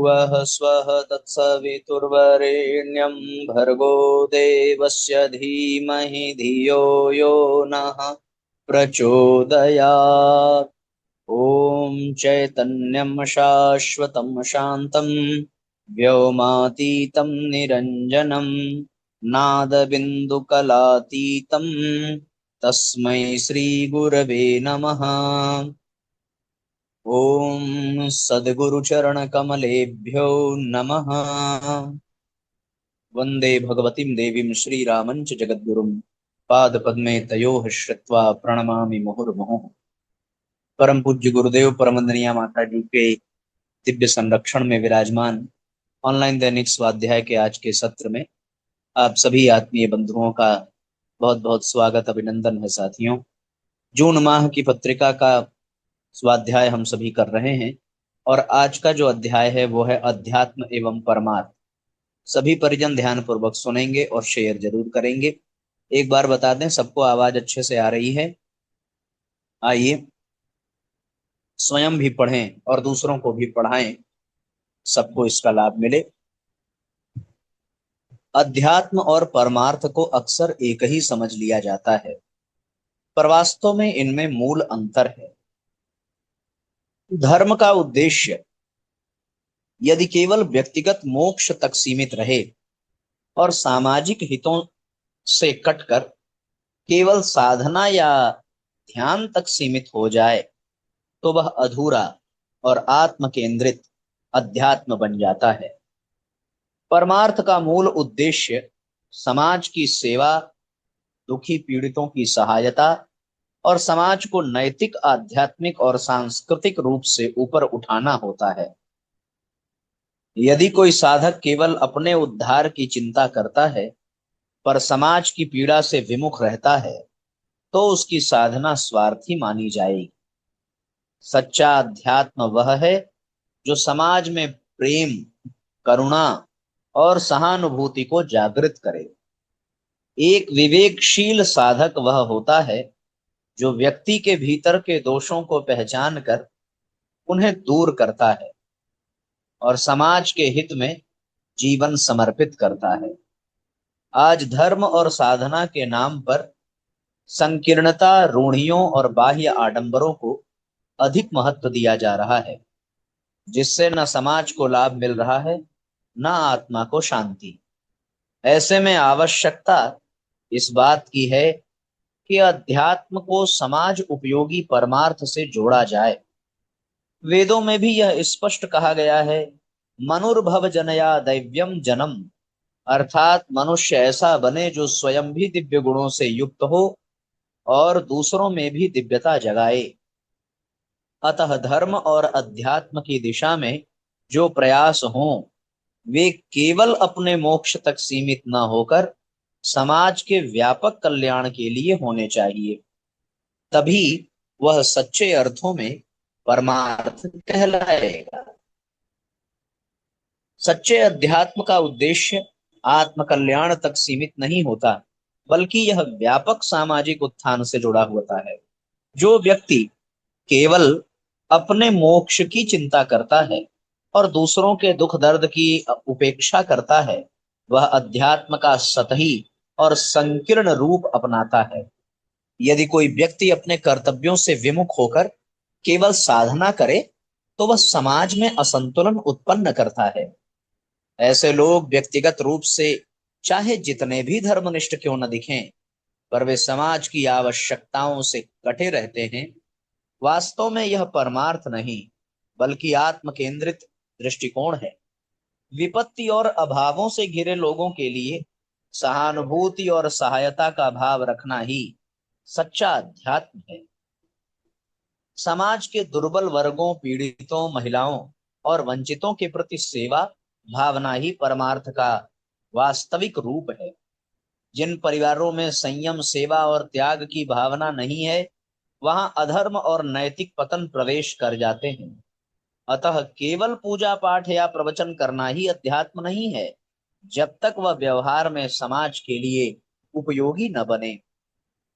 भुवः स्वः तत्सवितुर्वरेण्यं भर्गो देवस्य धीमहि धियो यो नः प्रचोदयात्। ॐ चैतन्यं शाश्वतं शान्तं व्योमातीतं निरञ्जनं नादबिन्दुकलातीतं तस्मै श्रीगुरवे नमः। ॐ सद्गुरुचरणकमलेभ्यो नमः। वन्दे भगवतीं देवीं श्रीरामं च जगद्गुरुं पादपद्मे तयोः श्रित्वा प्रणमामि मुहुर्मुहुः। परम पूज्य गुरुदेव परमंदनीय माता जी के दिव्य संरक्षण में विराजमान ऑनलाइन दैनिक स्वाध्याय के आज के सत्र में आप सभी आत्मीय बंधुओं का बहुत बहुत स्वागत अभिनंदन है। साथियों, जून माह की पत्रिका का स्वाध्याय हम सभी कर रहे हैं और आज का जो अध्याय है वो है अध्यात्म एवं परमार्थ। सभी परिजन ध्यान पूर्वक सुनेंगे और शेयर जरूर करेंगे। एक बार बता दें, सबको आवाज अच्छे से आ रही है? आइए स्वयं भी पढ़ें और दूसरों को भी पढ़ाएं, सबको इसका लाभ मिले। अध्यात्म और परमार्थ को अक्सर एक ही समझ लिया जाता है, पर वास्तव में इनमें मूल अंतर है। धर्म का उद्देश्य यदि केवल व्यक्तिगत मोक्ष तक सीमित रहे और सामाजिक हितों से कटकर केवल साधना या ध्यान तक सीमित हो जाए तो वह अधूरा और आत्म केंद्रित अध्यात्म बन जाता है। परमार्थ का मूल उद्देश्य समाज की सेवा, दुखी पीड़ितों की सहायता और समाज को नैतिक, आध्यात्मिक और सांस्कृतिक रूप से ऊपर उठाना होता है। यदि कोई साधक केवल अपने उद्धार की चिंता करता है पर समाज की पीड़ा से विमुख रहता है तो उसकी साधना स्वार्थी मानी जाएगी। सच्चा अध्यात्म वह है जो समाज में प्रेम, करुणा और सहानुभूति को जागृत करे। एक विवेकशील साधक वह होता है जो व्यक्ति के भीतर के दोषों को पहचान कर उन्हें दूर करता है और समाज के हित में जीवन समर्पित करता है। आज धर्म और साधना के नाम पर संकीर्णता, रूढ़ियों और बाह्य आडंबरों को अधिक महत्व दिया जा रहा है, जिससे न समाज को लाभ मिल रहा है न आत्मा को शांति। ऐसे में आवश्यकता इस बात की है कि अध्यात्म को समाज उपयोगी परमार्थ से जोड़ा जाए। वेदों में भी यह स्पष्ट कहा गया है, मनुर्भव जनया दैव्यम जनम, अर्थात मनुष्य ऐसा बने जो स्वयं भी दिव्य गुणों से युक्त हो और दूसरों में भी दिव्यता जगाए। अतः धर्म और अध्यात्म की दिशा में जो प्रयास हों वे केवल अपने मोक्ष तक सीमित न होकर समाज के व्यापक कल्याण के लिए होने चाहिए। तभी वह सच्चे अर्थों में परमार्थ कहलाएगा। सच्चे अध्यात्म का उद्देश्य आत्म कल्याण तक सीमित नहीं होता, बल्कि यह व्यापक सामाजिक उत्थान से जुड़ा होता है। जो व्यक्ति केवल अपने मोक्ष की चिंता करता है और दूसरों के दुख दर्द की उपेक्षा करता है, वह अध्यात्म का सतही और संकीर्ण रूप अपनाता है। यदि कोई व्यक्ति अपने कर्तव्यों से विमुख होकर केवल साधना करे तो वह समाज में असंतुलन उत्पन्न करता है। ऐसे लोग व्यक्तिगत रूप से चाहे जितने भी धर्मनिष्ठ क्यों न दिखें, पर वे समाज की आवश्यकताओं से कटे रहते हैं। वास्तव में यह परमार्थ नहीं बल्कि आत्म केंद्रित दृष्टिकोण है। विपत्ति और अभावों से घिरे लोगों के लिए सहानुभूति और सहायता का भाव रखना ही सच्चा अध्यात्म है। समाज के दुर्बल वर्गों, पीड़ितों, महिलाओं और वंचितों के प्रति सेवा भावना ही परमार्थ का वास्तविक रूप है। जिन परिवारों में संयम, सेवा और त्याग की भावना नहीं है, वहां अधर्म और नैतिक पतन प्रवेश कर जाते हैं। अतः केवल पूजा पाठ या प्रवचन करना ही अध्यात्म नहीं है, जब तक वह व्यवहार में समाज के लिए उपयोगी न बने।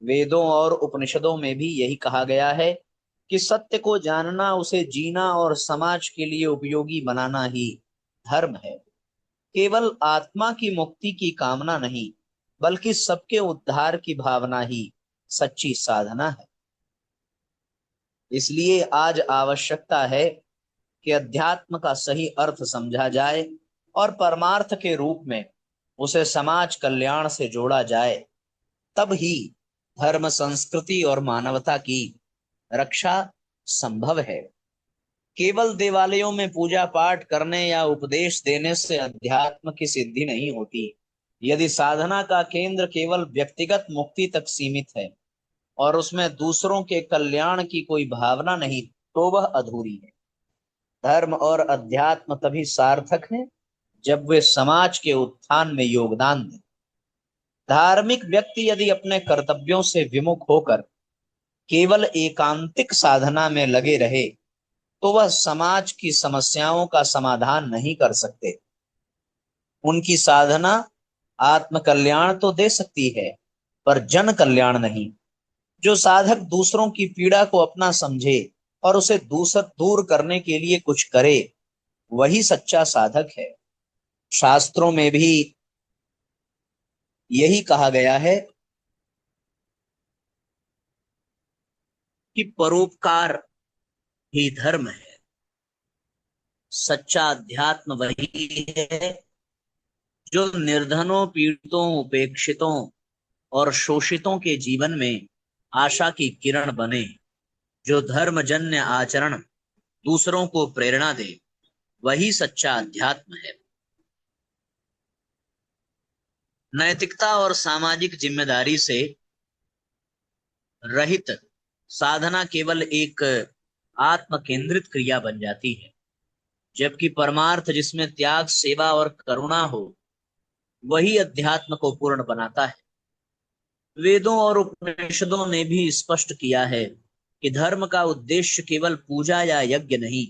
वेदों और उपनिषदों में भी यही कहा गया है कि सत्य को जानना, उसे जीना और समाज के लिए उपयोगी बनाना ही धर्म है। केवल आत्मा की मुक्ति की कामना नहीं, बल्कि सबके उद्धार की भावना ही सच्ची साधना है। इसलिए आज आवश्यकता है कि अध्यात्म का सही अर्थ समझा जाए और परमार्थ के रूप में उसे समाज कल्याण से जोड़ा जाए। तब ही धर्म, संस्कृति और मानवता की रक्षा संभव है। केवल देवालयों में पूजा पाठ करने या उपदेश देने से अध्यात्म की सिद्धि नहीं होती। यदि साधना का केंद्र केवल व्यक्तिगत मुक्ति तक सीमित है और उसमें दूसरों के कल्याण की कोई भावना नहीं, तो वह अधूरी है। धर्म और अध्यात्म तभी सार्थक है जब वे समाज के उत्थान में योगदान दें। धार्मिक व्यक्ति यदि अपने कर्तव्यों से विमुख होकर केवल एकांतिक साधना में लगे रहे, तो वह समाज की समस्याओं का समाधान नहीं कर सकते। उनकी साधना आत्म कल्याण तो दे सकती है, पर जन कल्याण नहीं। जो साधक दूसरों की पीड़ा को अपना समझे और उसे दूर करने के लिए कुछ करे, वही सच्चा साधक है। शास्त्रों में भी यही कहा गया है कि परोपकार ही धर्म है। सच्चा अध्यात्म वही है जो निर्धनों, पीड़ितों, उपेक्षितों और शोषितों के जीवन में आशा की किरण बने। जो धर्मजन्य आचरण दूसरों को प्रेरणा दे, वही सच्चा अध्यात्म है। नैतिकता और सामाजिक जिम्मेदारी से रहित साधना केवल एक आत्म केंद्रित क्रिया बन जाती है, जबकि परमार्थ, जिसमें त्याग, सेवा और करुणा हो, वही अध्यात्म को पूर्ण बनाता है। वेदों और उपनिषदों ने भी स्पष्ट किया है कि धर्म का उद्देश्य केवल पूजा या यज्ञ नहीं,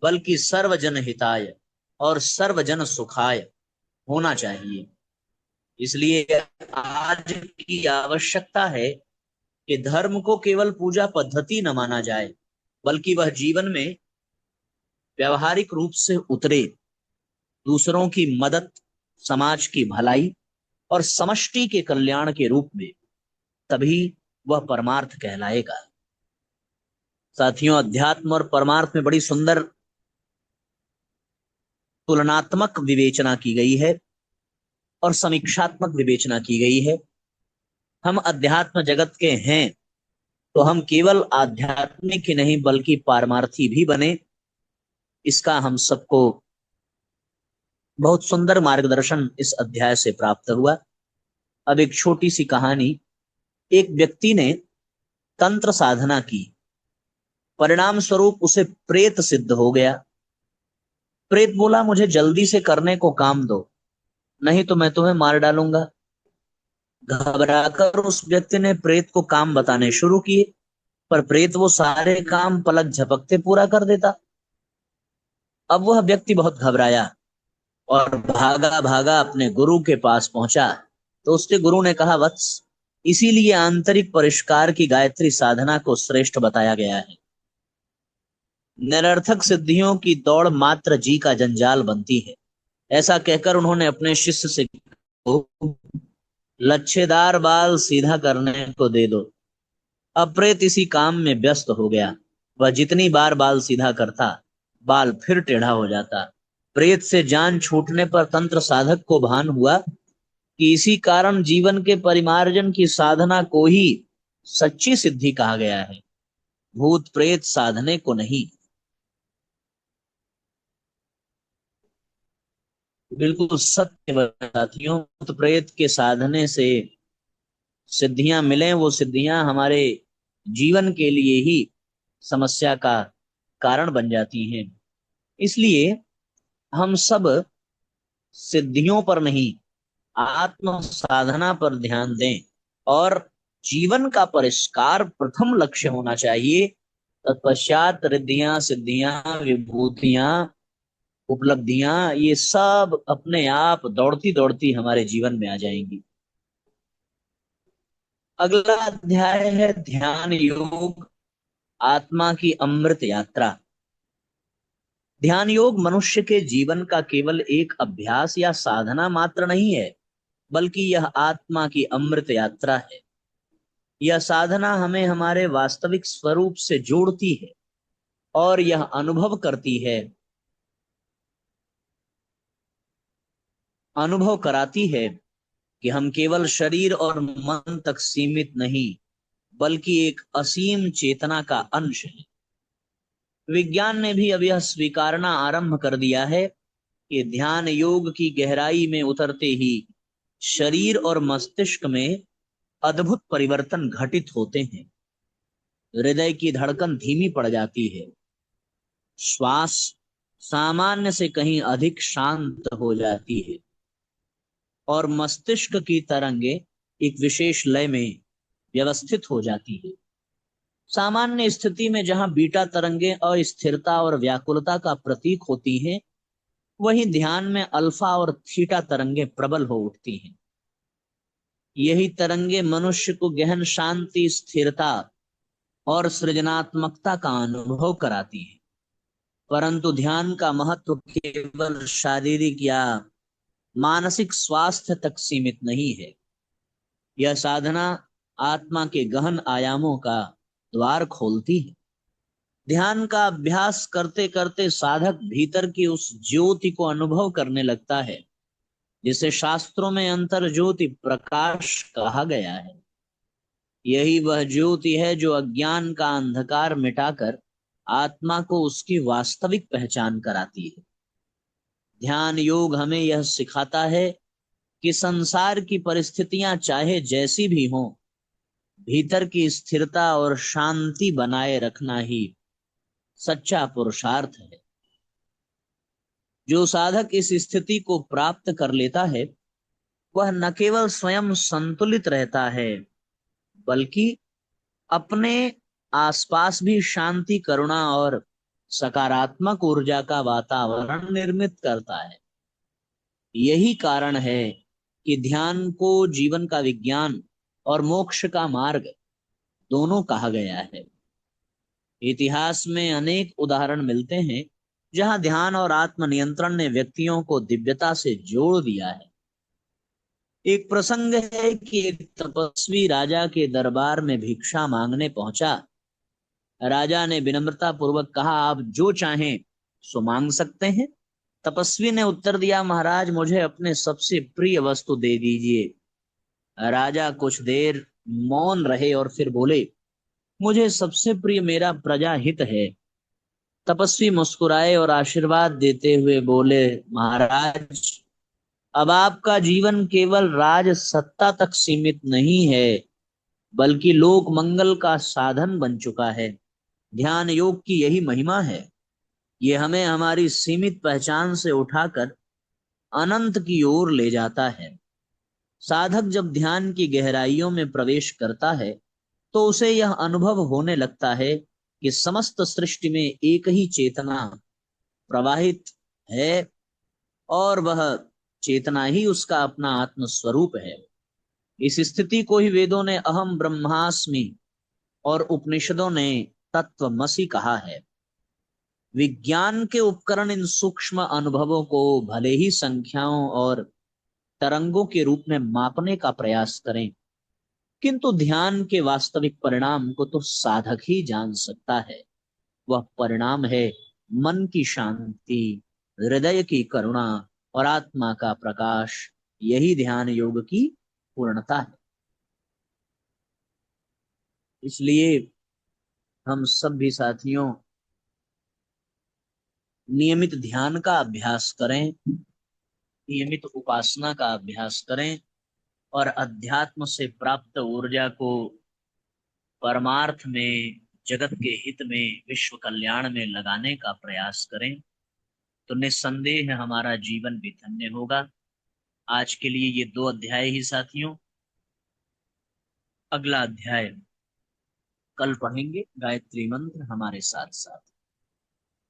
बल्कि सर्वजन हिताय और सर्वजन सुखाय होना चाहिए। इसलिए आज की आवश्यकता है कि धर्म को केवल पूजा पद्धति न माना जाए, बल्कि वह जीवन में व्यवहारिक रूप से उतरे। दूसरों की मदद, समाज की भलाई और समष्टि के कल्याण के रूप में, तभी वह परमार्थ कहलाएगा। साथियों, अध्यात्म और परमार्थ में बड़ी सुंदर तुलनात्मक विवेचना की गई है और समीक्षात्मक विवेचना की गई है। हम अध्यात्म जगत के हैं तो हम केवल आध्यात्मिक ही नहीं बल्कि पारमार्थी भी बने, इसका हम सबको बहुत सुंदर मार्गदर्शन इस अध्याय से प्राप्त हुआ। अब एक छोटी सी कहानी। एक व्यक्ति ने तंत्र साधना की, परिणाम स्वरूप उसे प्रेत सिद्ध हो गया। प्रेत बोला, मुझे जल्दी से करने को काम दो, नहीं तो मैं तुम्हें मार डालूंगा। घबराकर उस व्यक्ति ने प्रेत को काम बताने शुरू किए, पर प्रेत वो सारे काम पलक झपकते पूरा कर देता। अब वह व्यक्ति बहुत घबराया और भागा भागा अपने गुरु के पास पहुंचा। तो उसके गुरु ने कहा, वत्स, इसीलिए आंतरिक परिष्कार की गायत्री साधना को श्रेष्ठ बताया गया है। निरर्थक सिद्धियों की दौड़ मात्र जी का जंजाल बनती है। ऐसा कहकर उन्होंने अपने शिष्य से लच्छेदार बाल सीधा करने को दे दो। अब प्रेत इसी काम में व्यस्त हो गया। वह जितनी बार बाल सीधा करता, बाल फिर टेढ़ा हो जाता। प्रेत से जान छूटने पर तंत्र साधक को भान हुआ कि इसी कारण जीवन के परिमार्जन की साधना को ही सच्ची सिद्धि कहा गया है, भूत प्रेत साधने को नहीं। बिल्कुल सत्य साथियों, भूत प्रेत के साधने से सिद्धियां मिले, वो सिद्धियां हमारे जीवन के लिए ही समस्या का कारण बन जाती हैं। इसलिए हम सब सिद्धियों पर नहीं, आत्म साधना पर ध्यान दें और जीवन का परिष्कार प्रथम लक्ष्य होना चाहिए। तत्पश्चात रिद्धियां, सिद्धियां, विभूतियां, उपलब्धियां, ये सब अपने आप दौड़ती दौड़ती हमारे जीवन में आ जाएंगी। अगला अध्याय है ध्यान योग, आत्मा की अमृत यात्रा। ध्यान योग मनुष्य के जीवन का केवल एक अभ्यास या साधना मात्र नहीं है, बल्कि यह आत्मा की अमृत यात्रा है। यह साधना हमें हमारे वास्तविक स्वरूप से जोड़ती है और यह अनुभव कराती है कि हम केवल शरीर और मन तक सीमित नहीं, बल्कि एक असीम चेतना का अंश है। विज्ञान ने भी अब यह स्वीकारना आरंभ कर दिया है कि ध्यान योग की गहराई में उतरते ही शरीर और मस्तिष्क में अद्भुत परिवर्तन घटित होते हैं। हृदय की धड़कन धीमी पड़ जाती है, श्वास सामान्य से कहीं अधिक शांत हो जाती है और मस्तिष्क की तरंगे एक विशेष लय में व्यवस्थित हो जाती है। सामान्य स्थिति में जहां बीटा तरंगे अस्थिरता और व्याकुलता का प्रतीक होती हैं, वहीं ध्यान में अल्फा और थीटा तरंगे प्रबल हो उठती हैं। यही तरंगे मनुष्य को गहन शांति, स्थिरता और सृजनात्मकता का अनुभव कराती है। परंतु ध्यान का महत्व केवल शारीरिक या मानसिक स्वास्थ्य तक सीमित नहीं है। यह साधना आत्मा के गहन आयामों का द्वार खोलती है। ध्यान का अभ्यास करते करते साधक भीतर की उस ज्योति को अनुभव करने लगता है जिसे शास्त्रों में अंतर ज्योति प्रकाश कहा गया है। यही वह ज्योति है जो अज्ञान का अंधकार मिटाकर आत्मा को उसकी वास्तविक पहचान कराती है। ध्यान योग हमें यह सिखाता है कि संसार की परिस्थितियां चाहे जैसी भी हों, भीतर की स्थिरता और शांति बनाए रखना ही सच्चा पुरुषार्थ है। जो साधक इस स्थिति को प्राप्त कर लेता है, वह न केवल स्वयं संतुलित रहता है, बल्कि अपने आसपास भी शांति, करुणा और सकारात्मक ऊर्जा का वातावरण निर्मित करता है। यही कारण है कि ध्यान को जीवन का विज्ञान और मोक्ष का मार्ग दोनों कहा गया है। इतिहास में अनेक उदाहरण मिलते हैं जहां ध्यान और आत्म नियंत्रण ने व्यक्तियों को दिव्यता से जोड़ दिया है। एक प्रसंग है कि एक तपस्वी राजा के दरबार में भिक्षा मांगने पहुंचा। राजा ने विनम्रता पूर्वक कहा, आप जो चाहें सो मांग सकते हैं। तपस्वी ने उत्तर दिया, महाराज मुझे अपने सबसे प्रिय वस्तु दे दीजिए। राजा कुछ देर मौन रहे और फिर बोले, मुझे सबसे प्रिय मेरा प्रजा हित है। तपस्वी मुस्कुराए और आशीर्वाद देते हुए बोले, महाराज अब आपका जीवन केवल राज सत्ता तक सीमित नहीं है, बल्कि लोक मंगल का साधन बन चुका है। ध्यान योग की यही महिमा है। ये हमें हमारी सीमित पहचान से उठाकर अनंत की ओर ले जाता है। साधक जब ध्यान की गहराइयों में प्रवेश करता है, तो उसे यह अनुभव होने लगता है कि समस्त सृष्टि में एक ही चेतना प्रवाहित है और वह चेतना ही उसका अपना आत्म स्वरूप है। इस स्थिति को ही वेदों ने अहम ब्रह्मास्मि और उपनिषदों ने तत्वमसि कहा है। विज्ञान के उपकरण इन सूक्ष्म अनुभवों को भले ही संख्याओं और तरंगों के रूप में मापने का प्रयास करें, किंतु ध्यान के वास्तविक परिणाम को तो साधक ही जान सकता है। वह परिणाम है मन की शांति, हृदय की करुणा और आत्मा का प्रकाश। यही ध्यान योग की पूर्णता है। इसलिए हम सब भी साथियों नियमित ध्यान का अभ्यास करें, नियमित उपासना का अभ्यास करें और अध्यात्म से प्राप्त ऊर्जा को परमार्थ में, जगत के हित में, विश्व कल्याण में लगाने का प्रयास करें, तो निस्संदेह हमारा जीवन भी धन्य होगा। आज के लिए ये 2 अध्याय ही साथियों। अगला अध्याय कल पढ़ेंगे, गायत्री मंत्र हमारे साथ साथ।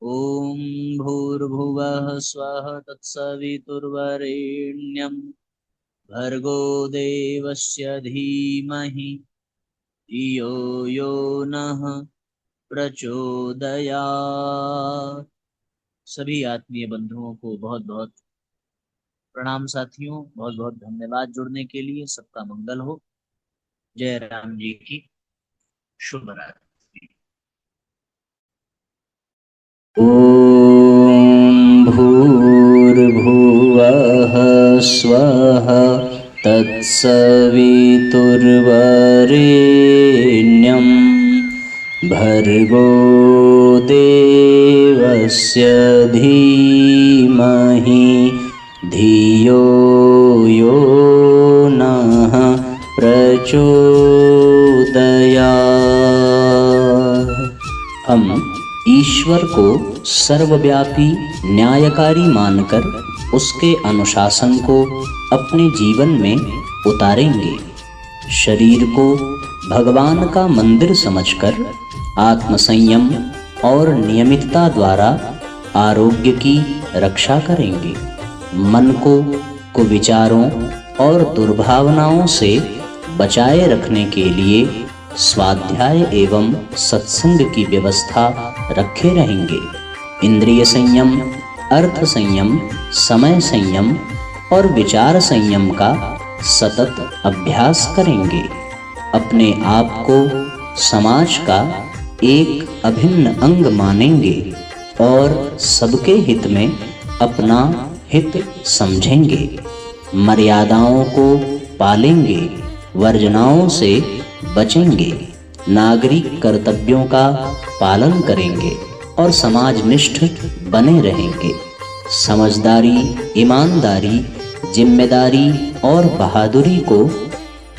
ओम भूर्भुवः स्वः तत्सवितुर्वरेण्यं भर्गो देवस्य धीमहि धियो यो नः प्रचोदयात्। सभी आत्मीय बंधुओं को बहुत बहुत प्रणाम। साथियों, बहुत बहुत धन्यवाद जुड़ने के लिए। सबका मंगल हो। जय राम जी की शुभ रात्रि। ॐ भूर्भुवः स्वः तत्सवितुर्वरेण्यं भर्गो देवस्य धीमहि धियो यो नः प्रचोदयात्। हम ईश्वर को सर्वव्यापी न्यायकारी मानकर उसके अनुशासन को अपने जीवन में उतारेंगे। शरीर को भगवान का मंदिर समझकर आत्मसंयम और नियमितता द्वारा आरोग्य की रक्षा करेंगे। मन को कुविचारों और दुर्भावनाओं से बचाए रखने के लिए स्वाध्याय एवं सत्संग की व्यवस्था रखे रहेंगे। इंद्रिय संयम, अर्थ संयम, समय संयम और विचार संयम का सतत अभ्यास करेंगे। अपने आप को समाज का एक अभिन्न अंग मानेंगे और सबके हित में अपना हित समझेंगे। मर्यादाओं को पालेंगे, वर्जनाओं से बचेंगे, नागरिक कर्तव्यों का पालन करेंगे और समाजनिष्ठ बने रहेंगे। समझदारी, ईमानदारी, जिम्मेदारी और बहादुरी को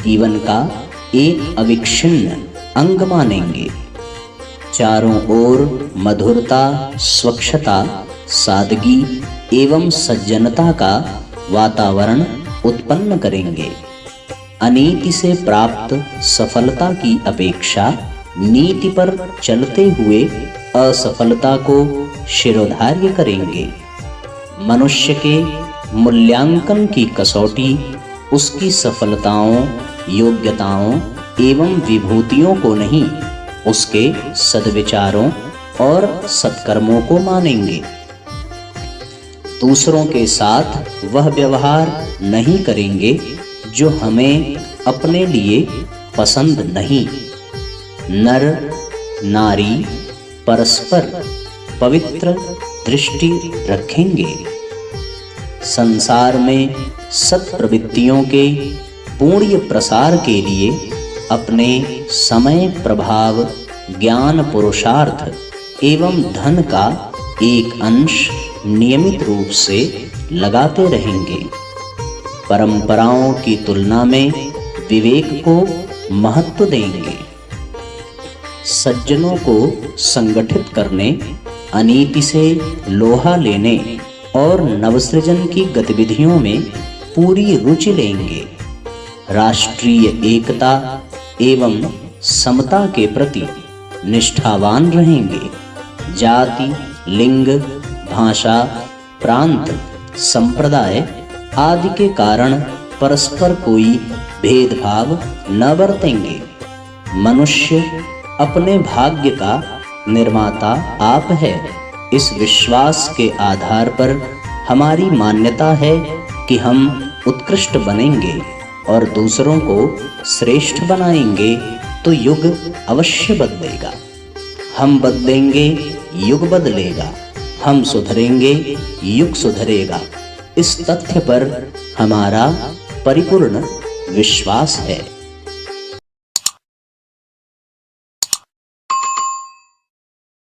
जीवन का एक अविच्छिन्न अंग मानेंगे। चारों ओर मधुरता, स्वच्छता, सादगी एवं सज्जनता का वातावरण उत्पन्न करेंगे। अनीति से प्राप्त सफलता की अपेक्षा नीति पर चलते हुए असफलता को शिरोधार्य करेंगे। मनुष्य के मूल्यांकन की कसौटी उसकी सफलताओं, योग्यताओं एवं विभूतियों को नहीं, उसके सद्विचारों और सत्कर्मों को मानेंगे। दूसरों के साथ वह व्यवहार नहीं करेंगे जो हमें अपने लिए पसंद नहीं। नर नारी परस्पर पवित्र दृष्टि रखेंगे। संसार में सत्प्रवृत्तियों के पूर्ण प्रसार के लिए अपने समय, प्रभाव, ज्ञान, पुरुषार्थ एवं धन का एक अंश नियमित रूप से लगाते रहेंगे। परंपराओं की तुलना में विवेक को महत्व देंगे। सज्जनों को संगठित करने, अनीति से लोहा लेने और नवसृजन की गतिविधियों में पूरी रुचि लेंगे। राष्ट्रीय एकता एवं समता के प्रति निष्ठावान रहेंगे। जाति, लिंग, भाषा, प्रांत, संप्रदाय आदि के कारण परस्पर कोई भेदभाव न बरतेंगे। मनुष्य अपने भाग्य का निर्माता आप है। इस विश्वास के आधार पर हमारी मान्यता है कि हम उत्कृष्ट बनेंगे और दूसरों को श्रेष्ठ बनाएंगे तो युग अवश्य बदलेगा। हम बदलेंगे, युग बदलेगा। हम सुधरेंगे, युग सुधरेगा। इस तथ्य पर हमारा परिपूर्ण विश्वास है।